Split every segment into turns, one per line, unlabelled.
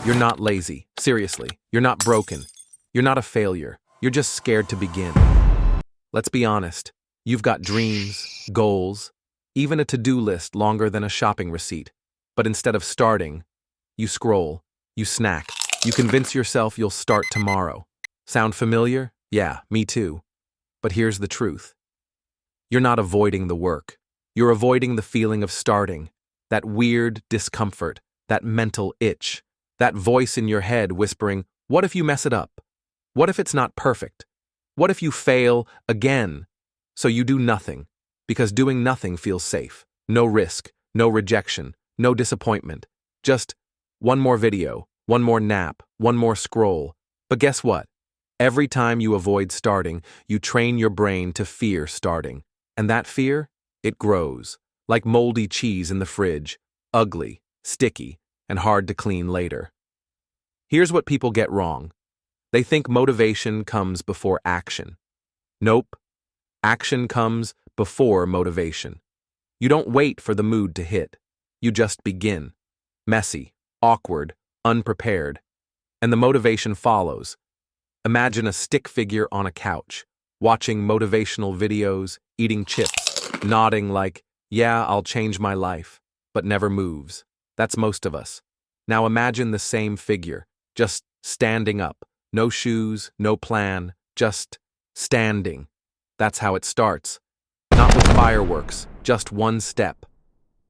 You're not lazy. Seriously. You're not broken. You're not a failure. You're just scared to begin. Let's be honest. You've got dreams, goals, even a to-do list longer than a shopping receipt. But instead of starting, you scroll, you snack, you convince yourself you'll start tomorrow. Sound familiar? Yeah, me too. But here's the truth. You're not avoiding the work. You're avoiding the feeling of starting, that weird discomfort, that mental itch, that voice in your head whispering, what if you mess it up? What if it's not perfect? What if you fail again? So you do nothing, because doing nothing feels safe. No risk, no rejection, no disappointment. Just one more video, one more nap, one more scroll. But guess what? Every time you avoid starting, you train your brain to fear starting. And that fear, it grows, like moldy cheese in the fridge, ugly, sticky, and hard to clean later. Here's what people get wrong. They think motivation comes before action. Nope. Action comes before motivation. You don't wait for the mood to hit. You just begin. Messy, awkward, unprepared. And the motivation follows. Imagine a stick figure on a couch, watching motivational videos, eating chips, nodding like, yeah, I'll change my life, but never moves. That's most of us. Now imagine the same figure, just standing up. No shoes, no plan, just standing. That's how it starts. Not with fireworks, just one step.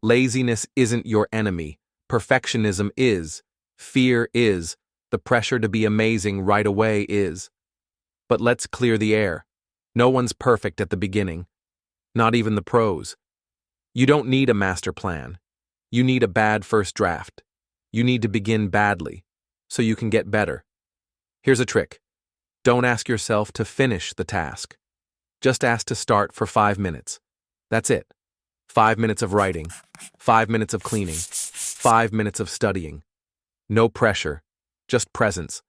Laziness isn't your enemy. Perfectionism is. Fear is. The pressure to be amazing right away is. But let's clear the air. No one's perfect at the beginning. Not even the pros. You don't need a master plan. You need a bad first draft. You need to begin badly, so you can get better. Here's a trick. Don't ask yourself to finish the task. Just ask to start for 5 minutes. That's it. 5 minutes of writing, 5 minutes of cleaning, 5 minutes of studying. No pressure, just presence.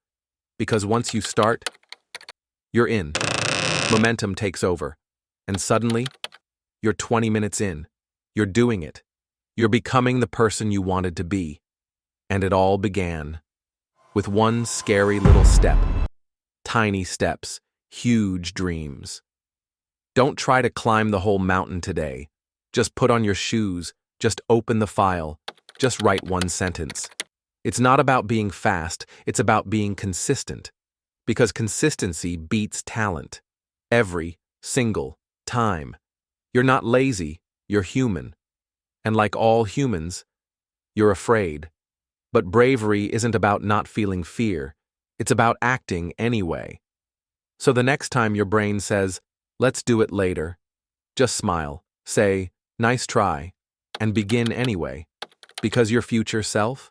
Because once you start, you're in. Momentum takes over. And suddenly, you're 20 minutes in. You're doing it. You're becoming the person you wanted to be. And it all began with one scary little step. Tiny steps, huge dreams. Don't try to climb the whole mountain today. Just put on your shoes, just open the file, just write one sentence. It's not about being fast, it's about being consistent. Because consistency beats talent. Every single time. You're not lazy, you're human. And like all humans, you're afraid. But bravery isn't about not feeling fear. It's about acting anyway. So the next time your brain says, let's do it later, just smile, say, nice try, and begin anyway. Because your future self,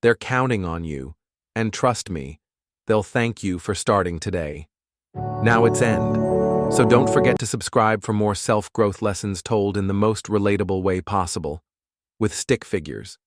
they're counting on you. And trust me, they'll thank you for starting today. Now it's end. So don't forget to subscribe for more self-growth lessons told in the most relatable way possible, with stick figures.